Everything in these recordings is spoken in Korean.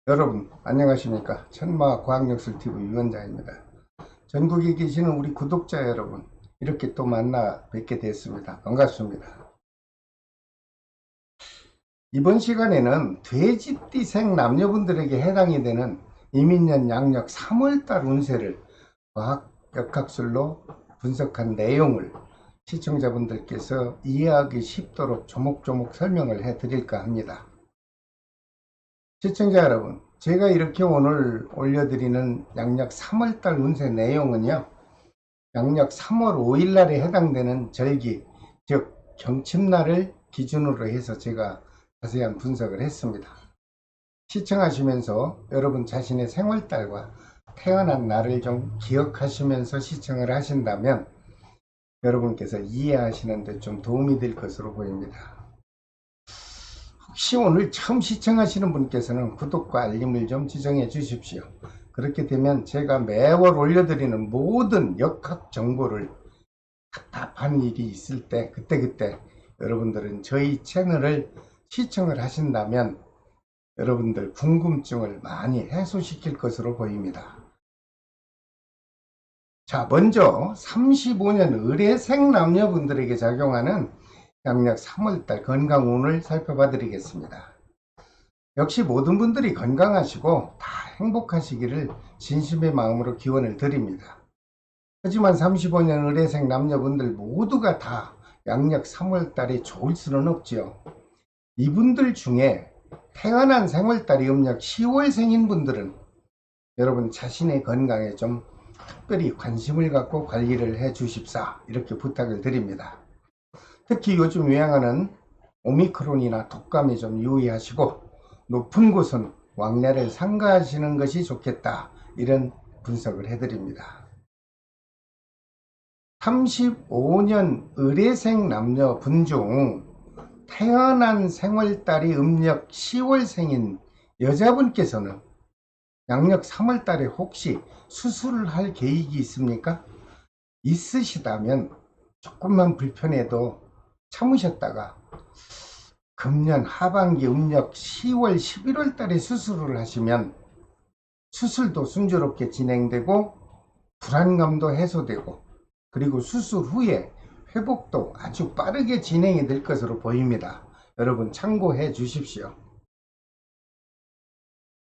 여러분 안녕하십니까. 천마과학역술TV 유원장입니다. 전국에 계시는 우리 구독자 여러분, 이렇게 또 만나 뵙게 됐습니다. 반갑습니다. 이번 시간에는 돼지띠생 남녀분들에게 해당이 되는 이민년 양력 3월달 운세를 과학 역학술로 분석한 내용을 시청자분들께서 이해하기 쉽도록 조목조목 설명을 해 드릴까 합니다. 시청자 여러분, 제가 이렇게 오늘 올려드리는 양력 3월달 운세 내용은요, 양력 3월 5일 날에 해당되는 절기, 즉 경칩날을 기준으로 해서 제가 자세한 분석을 했습니다. 시청하시면서 여러분 자신의 생월달과 태어난 날을 좀 기억하시면서 시청을 하신다면 여러분께서 이해하시는 데 좀 도움이 될 것으로 보입니다. 혹시 오늘 처음 시청하시는 분께서는 구독과 알림을 좀 지정해 주십시오. 그렇게 되면 제가 매월 올려드리는 모든 역학 정보를 답답한 일이 있을 때 그때그때 여러분들은 저희 채널을 시청을 하신다면 여러분들 궁금증을 많이 해소시킬 것으로 보입니다. 자, 먼저 35년 의뢰생 남녀분들에게 작용하는 양력 3월달 건강운을 살펴봐 드리겠습니다. 역시 모든 분들이 건강하시고 다 행복하시기를 진심의 마음으로 기원을 드립니다. 하지만 35년 의뢰생 남녀분들 모두가 다 양력 3월달이 좋을 수는 없지요. 이분들 중에 태어난 생월달이 음력 10월생인 분들은 여러분 자신의 건강에 좀 특별히 관심을 갖고 관리를 해 주십사, 이렇게 부탁을 드립니다. 특히 요즘 유행하는 오미크론이나 독감에 좀 유의하시고 높은 곳은 왕래를 삼가하시는 것이 좋겠다, 이런 분석을 해드립니다. 35년 의뢰생 남녀분 중 태어난 생월달이 음력 10월생인 여자분께서는 양력 3월달에 혹시 수술을 할 계획이 있습니까? 있으시다면 조금만 불편해도 참으셨다가 금년 하반기 음력 10월 11월 달에 수술을 하시면 수술도 순조롭게 진행되고 불안감도 해소되고 그리고 수술 후에 회복도 아주 빠르게 진행이 될 것으로 보입니다. 여러분 참고해 주십시오.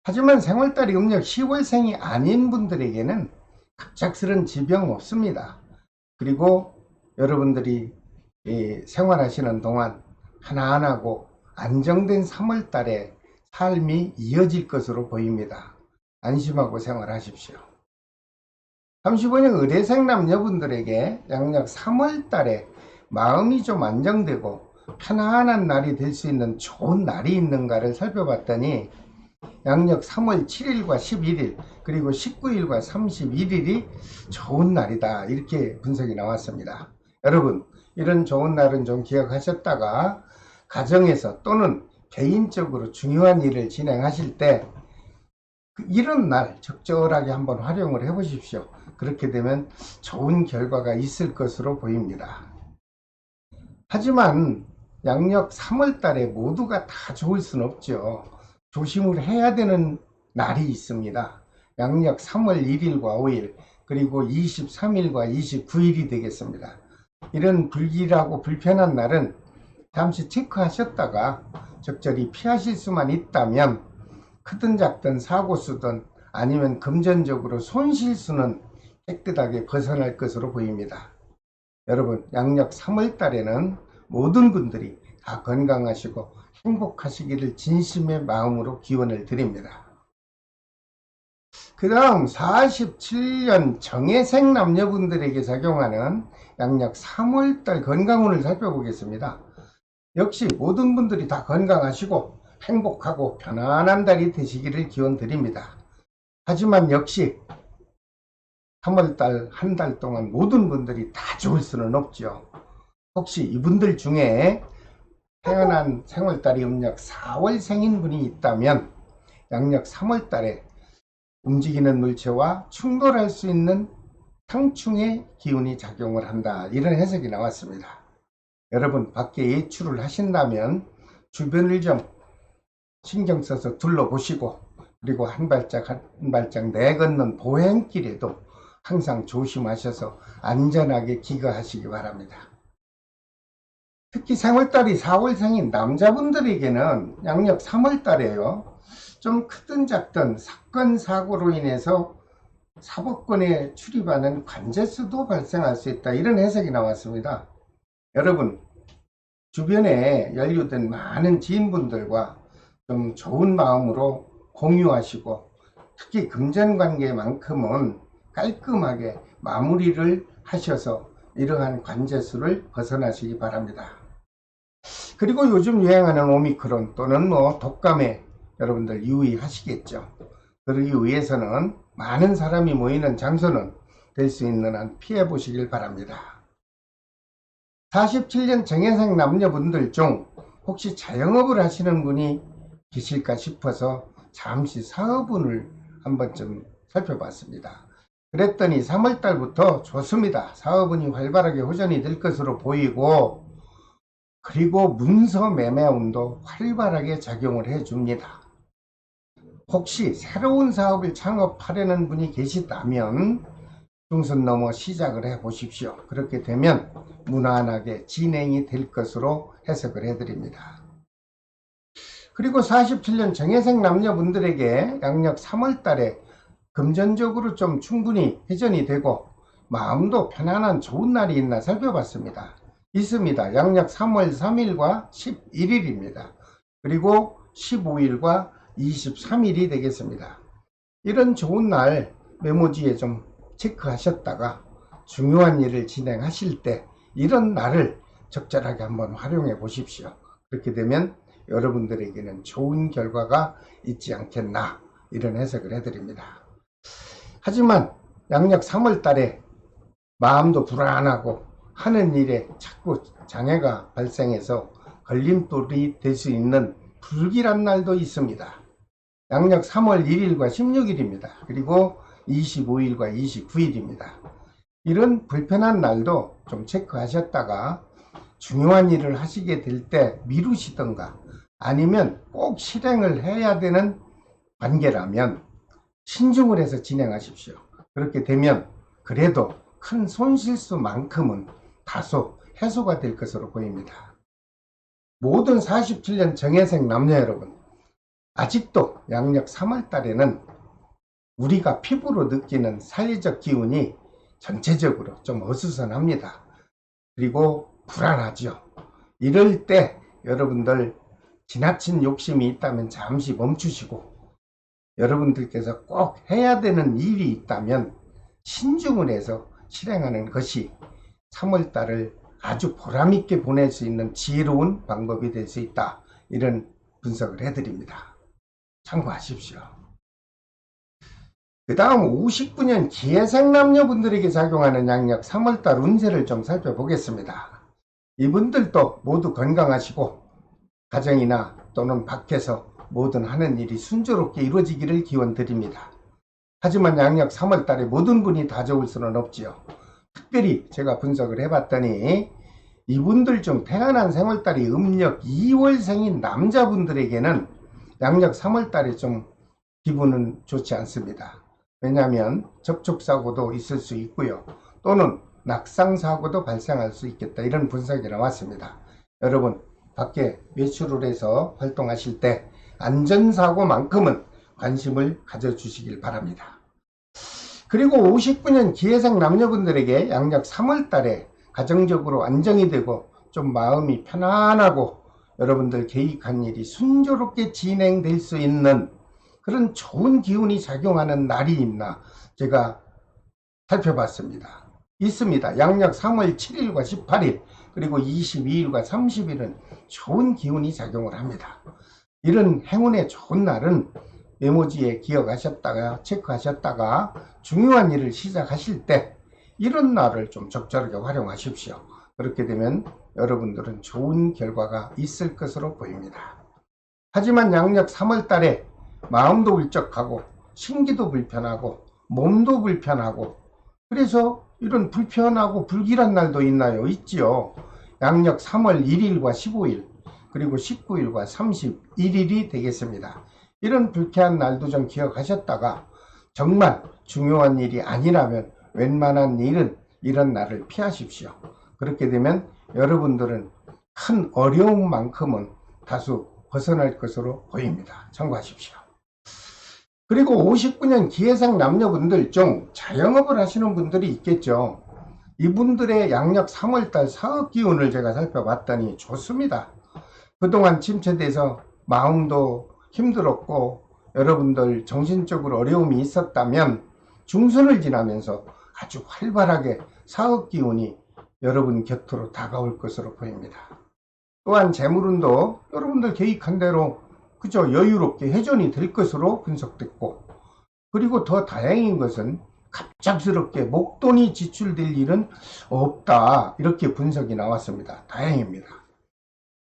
하지만 생월달이 음력 10월생이 아닌 분들에게는 갑작스런 지병 없습니다. 그리고 여러분들이 생활하시는 동안 편안하고 안정된 3월달에 삶이 이어질 것으로 보입니다. 안심하고 생활하십시오. 35년 의뢰생 남녀분들에게 양력 3월달에 마음이 좀 안정되고 편안한 날이 될 수 있는 좋은 날이 있는가를 살펴봤더니 양력 3월 7일과 11일 그리고 19일과 31일이 좋은 날이다, 이렇게 분석이 나왔습니다. 여러분, 이런 좋은 날은 좀 기억하셨다가 가정에서 또는 개인적으로 중요한 일을 진행하실 때 이런 날 적절하게 한번 활용을 해 보십시오. 그렇게 되면 좋은 결과가 있을 것으로 보입니다. 하지만 양력 3월 달에 모두가 다 좋을 수는 없죠. 조심을 해야 되는 날이 있습니다. 양력 3월 1일과 5일 그리고 23일과 29일이 되겠습니다. 이런 불길하고 불편한 날은 잠시 체크하셨다가 적절히 피하실 수만 있다면 크든 작든 사고 수든 아니면 금전적으로 손실수는 깨끗하게 벗어날 것으로 보입니다. 여러분, 양력 3월 달에는 모든 분들이 다 건강하시고 행복하시기를 진심의 마음으로 기원을 드립니다. 그 다음 47년 정예생 남녀분들에게 작용하는 양력 3월달 건강운을 살펴보겠습니다. 역시 모든 분들이 다 건강하시고 행복하고 편안한 달이 되시기를 기원 드립니다. 하지만 역시 3월달 한 달 동안 모든 분들이 다 좋을 수는 없죠. 혹시 이분들 중에 태어난 생월달이 음력 4월생인 분이 있다면 양력 3월달에 움직이는 물체와 충돌할 수 있는 상충의 기운이 작용을 한다, 이런 해석이 나왔습니다. 여러분 밖에 외출을 하신다면 주변을 좀 신경 써서 둘러보시고 그리고 한 발짝 한 발짝 내걷는 보행길에도 항상 조심하셔서 안전하게 귀가하시기 바랍니다. 특히 생월달이 4월생인 남자분들에게는 양력 3월달에요. 좀 크든 작든 사건 사고로 인해서 사법권에 출입하는 관제수도 발생할 수 있다, 이런 해석이 나왔습니다. 여러분, 주변에 연루된 많은 지인분들과 좀 좋은 마음으로 공유하시고, 특히 금전관계만큼은 깔끔하게 마무리를 하셔서 이러한 관제수를 벗어나시기 바랍니다. 그리고 요즘 유행하는 오미크론 또는 독감에 여러분들 유의하시겠죠. 그러기 위해서는 많은 사람이 모이는 장소는 될 수 있는 한 피해 보시길 바랍니다. 47년 정예생 남녀분들 중 혹시 자영업을 하시는 분이 계실까 싶어서 잠시 사업운을 한번 살펴봤습니다. 그랬더니 3월달부터 좋습니다. 사업운이 활발하게 호전이 될 것으로 보이고, 그리고 문서 매매운도 활발하게 작용을 해줍니다. 혹시 새로운 사업을 창업하려는 분이 계시다면 중순 넘어 시작을 해 보십시오. 그렇게 되면 무난하게 진행이 될 것으로 해석을 해드립니다. 그리고 47년 정예생 남녀분들에게 양력 3월달에 금전적으로 좀 충분히 회전이 되고 마음도 편안한 좋은 날이 있나 살펴봤습니다. 있습니다. 양력 3월 3일과 11일입니다. 그리고 15일과 23일이 되겠습니다. 이런 좋은 날 메모지에 좀 체크하셨다가 중요한 일을 진행하실 때 이런 날을 적절하게 한번 활용해 보십시오. 그렇게 되면 여러분들에게는 좋은 결과가 있지 않겠나, 이런 해석을 해드립니다. 하지만 양력 3월 달에 마음도 불안하고 하는 일에 자꾸 장애가 발생해서 걸림돌이 될 수 있는 불길한 날도 있습니다. 양력 3월 1일과 16일입니다. 그리고 25일과 29일입니다. 이런 불편한 날도 좀 체크하셨다가 중요한 일을 하시게 될 때 미루시던가 아니면 꼭 실행을 해야 되는 관계라면 신중을 해서 진행하십시오. 그렇게 되면 그래도 큰 손실수만큼은 다소 해소가 될 것으로 보입니다. 모든 47년 정예생 남녀 여러분, 아직도 양력 3월 달에는 우리가 피부로 느끼는 사회적 기운이 전체적으로 좀 어수선합니다. 그리고 불안하죠. 이럴 때 여러분들 지나친 욕심이 있다면 잠시 멈추시고, 여러분들께서 꼭 해야 되는 일이 있다면 신중을 해서 실행하는 것이 3월달을 아주 보람있게 보낼 수 있는 지혜로운 방법이 될 수 있다, 이런 분석을 해드립니다. 참고하십시오. 그 다음 59년 기해생 남녀분들에게 작용하는 양력 3월달 운세를 좀 살펴보겠습니다. 이분들도 모두 건강하시고 가정이나 또는 밖에서 모든 하는 일이 순조롭게 이루어지기를 기원드립니다. 하지만 양력 3월달에 모든 분이 다 좋을 수는 없지요. 특별히 제가 분석을 해봤더니 이분들 중 태어난 생월달이 음력 2월생인 남자분들에게는 양력 3월달에 좀 기분은 좋지 않습니다. 왜냐하면 접촉사고도 있을 수 있고요. 또는 낙상사고도 발생할 수 있겠다, 이런 분석이 나왔습니다. 여러분, 밖에 외출을 해서 활동하실 때 안전사고만큼은 관심을 가져주시길 바랍니다. 그리고 59년 기해생 남녀분들에게 양력 3월달에 가정적으로 안정이 되고 좀 마음이 편안하고 여러분들 계획한 일이 순조롭게 진행될 수 있는 그런 좋은 기운이 작용하는 날이 있나 제가 살펴봤습니다. 있습니다. 양력 3월 7일과 18일 그리고 22일과 30일은 좋은 기운이 작용을 합니다. 이런 행운의 좋은 날은 메모지에 기억하셨다가 체크하셨다가 중요한 일을 시작하실 때 이런 날을 좀 적절하게 활용하십시오. 그렇게 되면 여러분들은 좋은 결과가 있을 것으로 보입니다. 하지만 양력 3월 달에 마음도 울적하고 신기도 불편하고 몸도 불편하고 그래서 이런 불편하고 불길한 날도 있나요? 있지요. 양력 3월 1일과 15일 그리고 19일과 31일이 되겠습니다. 이런 불쾌한 날도 좀 기억하셨다가 정말 중요한 일이 아니라면 웬만한 일은 이런 날을 피하십시오. 그렇게 되면 여러분들은 큰 어려움만큼은 다소 벗어날 것으로 보입니다. 참고하십시오. 그리고 59년 기해생 남녀분들 중 자영업을 하시는 분들이 있겠죠. 이분들의 양력 3월달 사업 기운을 제가 살펴봤더니 좋습니다. 그동안 침체돼서 마음도 힘들었고 여러분들 정신적으로 어려움이 있었다면 중순을 지나면서 아주 활발하게 사업 기운이 여러분 곁으로 다가올 것으로 보입니다. 또한 재물운도 여러분들 계획한 대로 그저 여유롭게 회전이 될 것으로 분석됐고, 그리고 더 다행인 것은 갑작스럽게 목돈이 지출될 일은 없다, 이렇게 분석이 나왔습니다. 다행입니다.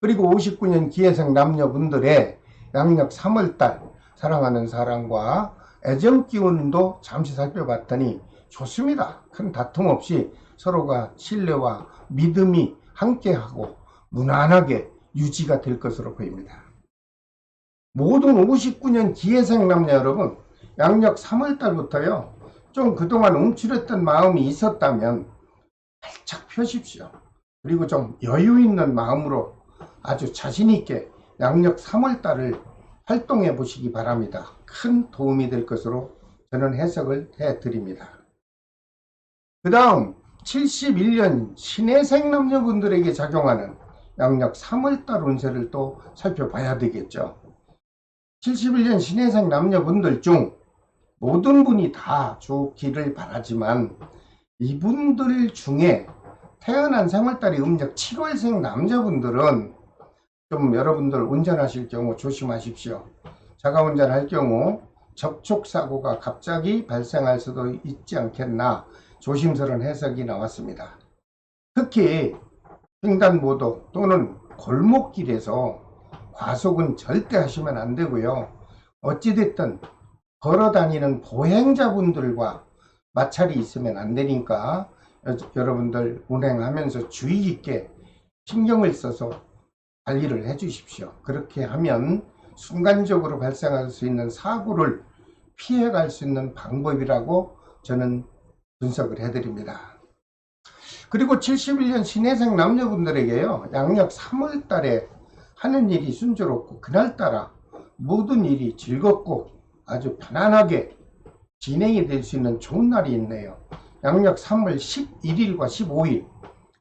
그리고 59년 기해생 남녀분들의 양력 3월달 사랑하는 사람과 애정 기운도 잠시 살펴봤더니 좋습니다. 큰 다툼 없이 서로가 신뢰와 믿음이 함께하고 무난하게 유지가 될 것으로 보입니다. 모든 59년 기해생 남녀 여러분, 양력 3월달부터요 좀 그동안 움츠렸던 마음이 있었다면 활짝 펴십시오. 그리고 좀 여유 있는 마음으로 아주 자신있게 양력 3월달을 활동해 보시기 바랍니다. 큰 도움이 될 것으로 저는 해석을 해드립니다. 그 다음 71년 신해생 남녀분들에게 작용하는 양력 3월달 운세를 또 살펴봐야 되겠죠. 71년 신해생 남녀분들 중 모든 분이 다 좋기를 바라지만 이분들 중에 태어난 생월달이 음력 7월생 남자분들은 좀 여러분들 운전하실 경우 조심하십시오. 자가 운전할 경우 접촉사고가 갑자기 발생할 수도 있지 않겠나 조심스러운 해석이 나왔습니다. 특히 횡단보도 또는 골목길에서 과속은 절대 하시면 안 되고요. 어찌됐든 걸어다니는 보행자분들과 마찰이 있으면 안 되니까 여러분들 운행하면서 주의 깊게 신경을 써서 관리를 해 주십시오. 그렇게 하면 순간적으로 발생할 수 있는 사고를 피해갈 수 있는 방법이라고 저는 분석을 해드립니다. 그리고 71년 신해생 남녀분들에게요 양력 3월 달에 하는 일이 순조롭고 그날따라 모든 일이 즐겁고 아주 편안하게 진행이 될 수 있는 좋은 날이 있네요. 양력 3월 11일과 15일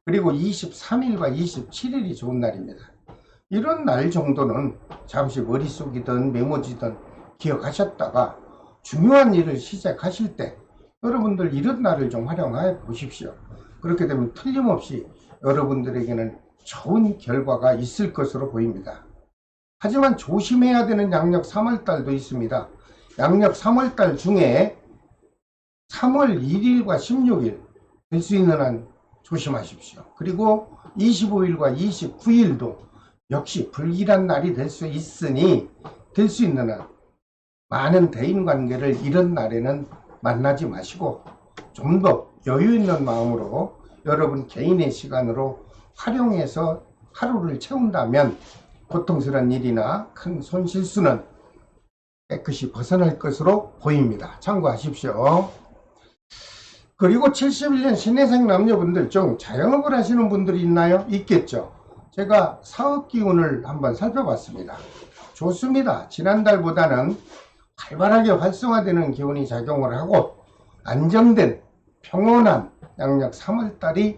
그리고 23일과 27일이 좋은 날입니다. 이런 날 정도는 잠시 머릿속이든 메모지든 기억하셨다가 중요한 일을 시작하실 때 여러분들 이런 날을 좀 활용해 보십시오. 그렇게 되면 틀림없이 여러분들에게는 좋은 결과가 있을 것으로 보입니다. 하지만 조심해야 되는 양력 3월달도 있습니다. 양력 3월달 중에 3월 1일과 16일 될 수 있는 한 조심하십시오. 그리고 25일과 29일도 역시 불길한 날이 될 수 있으니 될 수 있는 한 많은 대인관계를 이런 날에는 만나지 마시고 좀 더 여유 있는 마음으로 여러분 개인의 시간으로 활용해서 하루를 채운다면 고통스러운 일이나 큰 손실수는 깨끗이 벗어날 것으로 보입니다. 참고하십시오. 그리고 71년 신해생 남녀분들 중 자영업을 하시는 분들이 있나요? 있겠죠. 제가 사업 기운을 한번 살펴봤습니다. 좋습니다. 지난달보다는 활발하게 활성화되는 기운이 작용을 하고 안정된 평온한 양력 3월달이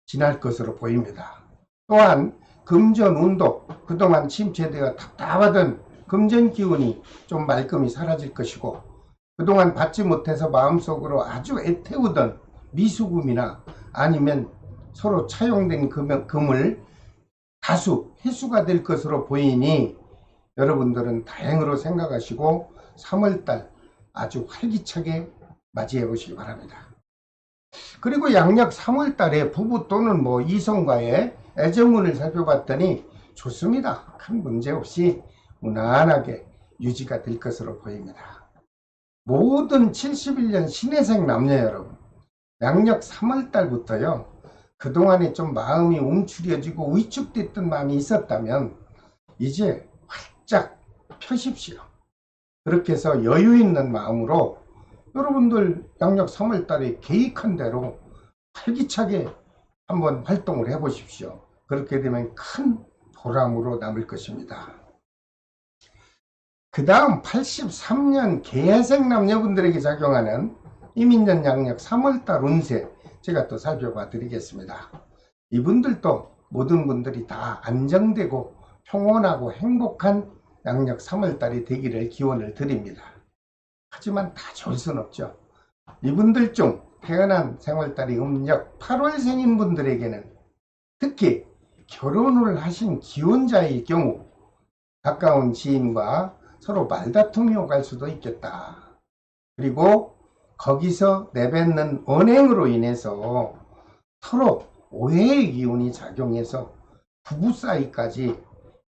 지날 것으로 보입니다. 또한 금전운도 그동안 침체되어 답답하던 금전 기운이 좀 말끔히 사라질 것이고 그동안 받지 못해서 마음속으로 아주 애태우던 미수금이나 아니면 서로 차용된 금을 다수 회수가 될 것으로 보이니 여러분들은 다행으로 생각하시고 3월달 아주 활기차게 맞이해 보시기 바랍니다. 그리고 양력 3월달에 부부 또는 이성과의 애정운을 살펴봤더니 좋습니다. 큰 문제 없이 무난하게 유지가 될 것으로 보입니다. 모든 71년 신해생 남녀 여러분, 양력 3월달부터요 그동안에 좀 마음이 움츠려지고 위축됐던 마음이 있었다면 이제 활짝 펴십시오. 그렇게 해서 여유 있는 마음으로 여러분들 양력 3월달에 계획한 대로 활기차게 한번 활동을 해 보십시오. 그렇게 되면 큰 보람으로 남을 것입니다. 그 다음 83년 개해생 남녀분들에게 작용하는 이민년 양력 3월달 운세 제가 또 살펴봐 드리겠습니다. 이분들도 모든 분들이 다 안정되고 평온하고 행복한 양력 3월달이 되기를 기원을 드립니다. 하지만 다 좋을 순 없죠. 이분들 중 태어난 생월달이 음력 8월생인 분들에게는 특히 결혼을 하신 기혼자의 경우 가까운 지인과 서로 말다툼이 오갈 수도 있겠다. 그리고 거기서 내뱉는 언행으로 인해서 서로 오해의 기운이 작용해서 부부 사이까지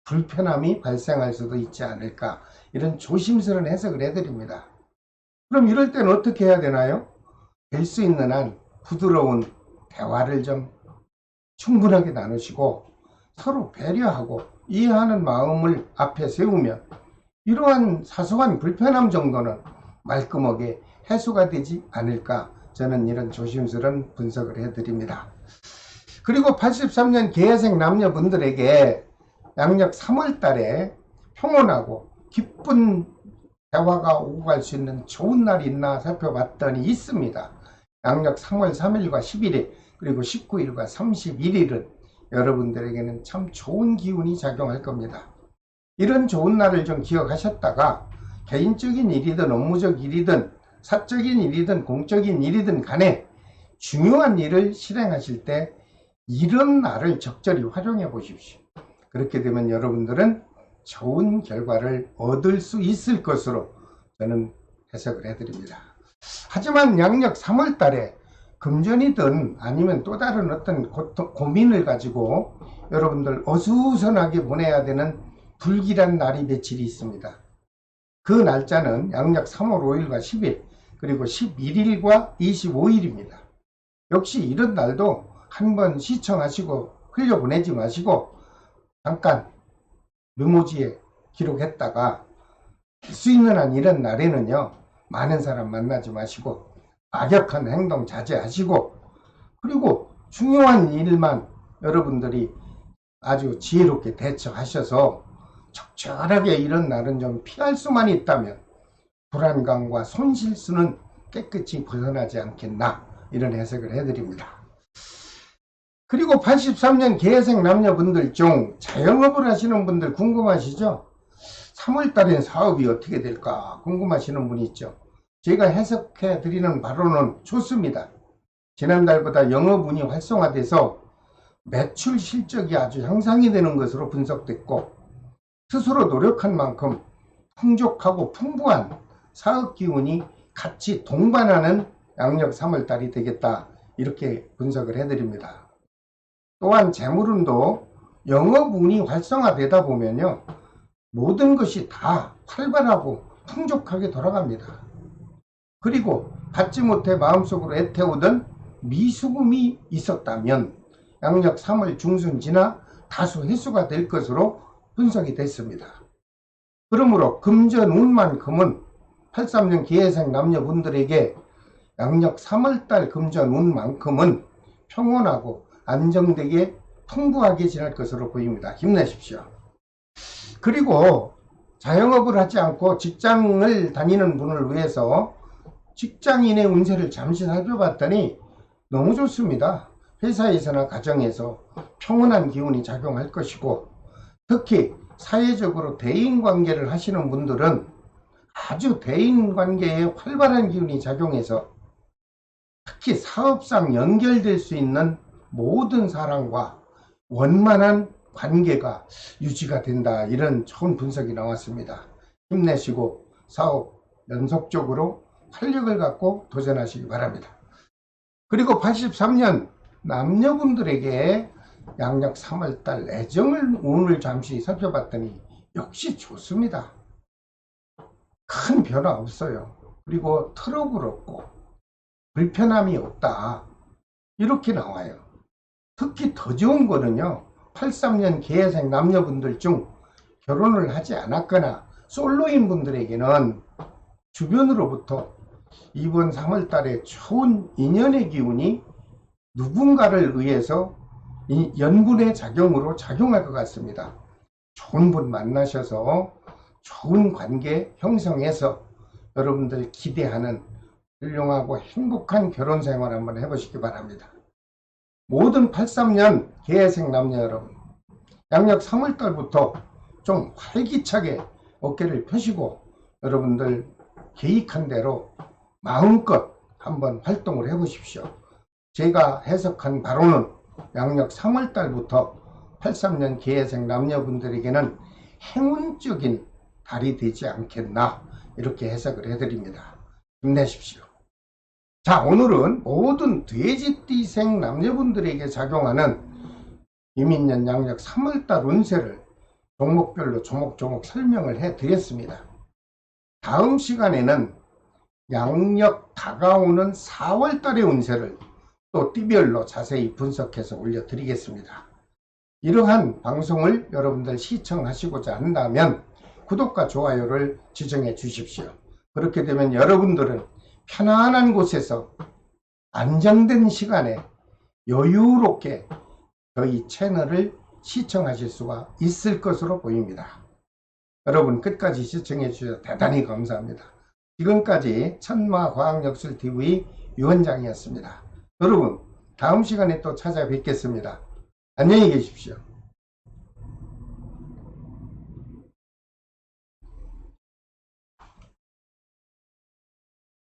불편함이 발생할 수도 있지 않을까, 이런 조심스러운 해석을 해드립니다. 그럼 이럴 때는 어떻게 해야 되나요? 될 수 있는 한 부드러운 대화를 좀 충분하게 나누시고 서로 배려하고 이해하는 마음을 앞에 세우면 이러한 사소한 불편함 정도는 말끔하게 해소가 되지 않을까, 저는 이런 조심스러운 분석을 해드립니다. 그리고 83년 개해생 남녀분들에게 양력 3월 달에 평온하고 기쁜 대화가 오고 갈 수 있는 좋은 날이 있나 살펴봤더니 있습니다. 양력 3월 3일과 11일 그리고 19일과 31일은 여러분들에게는 참 좋은 기운이 작용할 겁니다. 이런 좋은 날을 좀 기억하셨다가 개인적인 일이든 업무적 일이든 사적인 일이든 공적인 일이든 간에 중요한 일을 실행하실 때 이런 날을 적절히 활용해 보십시오. 그렇게 되면 여러분들은 좋은 결과를 얻을 수 있을 것으로 저는 해석을 해드립니다. 하지만 양력 3월 달에 금전이든 아니면 또 다른 어떤 고민을 가지고 여러분들 어수선하게 보내야 되는 불길한 날이 며칠이 있습니다. 그 날짜는 양력 3월 5일과 10일 그리고 11일과 25일입니다. 역시 이런 날도 한번 시청하시고 흘려보내지 마시고 잠깐 메모지에 기록했다가 할 수 있는 한 이런 날에는요, 많은 사람 만나지 마시고 악역한 행동 자제하시고, 그리고 중요한 일만 여러분들이 아주 지혜롭게 대처하셔서 적절하게 이런 날은 좀 피할 수만 있다면 불안감과 손실수는 깨끗이 벗어나지 않겠나, 이런 해석을 해드립니다. 그리고 83년 개해생 남녀분들 중 자영업을 하시는 분들 궁금하시죠? 3월달엔 사업이 어떻게 될까 궁금하시는 분이 있죠. 제가 해석해 드리는 바로는 좋습니다. 지난달보다 영업운이 활성화돼서 매출 실적이 아주 향상이 되는 것으로 분석됐고, 스스로 노력한 만큼 풍족하고 풍부한 사업 기운이 같이 동반하는 양력 3월달이 되겠다, 이렇게 분석을 해드립니다. 또한 재물운도 영업운이 활성화되다 보면요, 모든 것이 다 활발하고 풍족하게 돌아갑니다. 그리고 받지 못해 마음속으로 애태우던 미수금이 있었다면 양력 3월 중순 지나 다소 해소가 될 것으로 분석이 됐습니다. 그러므로 금전운만큼은 83년 기해생 남녀분들에게 양력 3월달 금전운만큼은 평온하고 안정되게 풍부하게 지날 것으로 보입니다. 힘내십시오. 그리고 자영업을 하지 않고 직장을 다니는 분을 위해서 직장인의 운세를 잠시 살펴봤더니 너무 좋습니다. 회사에서나 가정에서 평온한 기운이 작용할 것이고, 특히 사회적으로 대인관계를 하시는 분들은 아주 대인관계에 활발한 기운이 작용해서 특히 사업상 연결될 수 있는 모든 사람과 원만한 관계가 유지가 된다, 이런 좋은 분석이 나왔습니다. 힘내시고 사업 연속적으로 활력을 갖고 도전하시기 바랍니다. 그리고 83년 남녀분들에게 양력 3월달 애정을 운을 잠시 살펴봤더니 역시 좋습니다. 큰 변화 없어요. 그리고 트러블 없고 불편함이 없다, 이렇게 나와요. 특히 더 좋은 거는요, 83년 개해생 남녀분들 중 결혼을 하지 않았거나 솔로인 분들에게는 주변으로부터 이번 3월 달에 좋은 인연의 기운이 누군가를 의해서 이 연분의 작용으로 작용할 것 같습니다. 좋은 분 만나셔서 좋은 관계 형성해서 여러분들 기대하는 훌륭하고 행복한 결혼 생활 한번 해보시기 바랍니다. 모든 83년 개해생 남녀 여러분, 양력 3월달부터 좀 활기차게 어깨를 펴시고 여러분들 계획한 대로 마음껏 한번 활동을 해보십시오. 제가 해석한 바로는 양력 3월달부터 83년 개해생 남녀분들에게는 행운적인 달이 되지 않겠나 이렇게 해석을 해드립니다. 힘내십시오. 자, 오늘은 모든 돼지띠생 남녀분들에게 작용하는 이민년 양력 3월달 운세를 종목별로 조목조목 설명을 해드렸습니다. 다음 시간에는 양력 다가오는 4월달의 운세를 또 띠별로 자세히 분석해서 올려드리겠습니다. 이러한 방송을 여러분들 시청하시고자 한다면 구독과 좋아요를 지정해 주십시오. 그렇게 되면 여러분들은 편안한 곳에서 안정된 시간에 여유롭게 저희 채널을 시청하실 수가 있을 것으로 보입니다. 여러분 끝까지 시청해 주셔서 대단히 감사합니다. 지금까지 천마과학역술TV 유원장이었습니다. 여러분 다음 시간에 또 찾아뵙겠습니다. 안녕히 계십시오.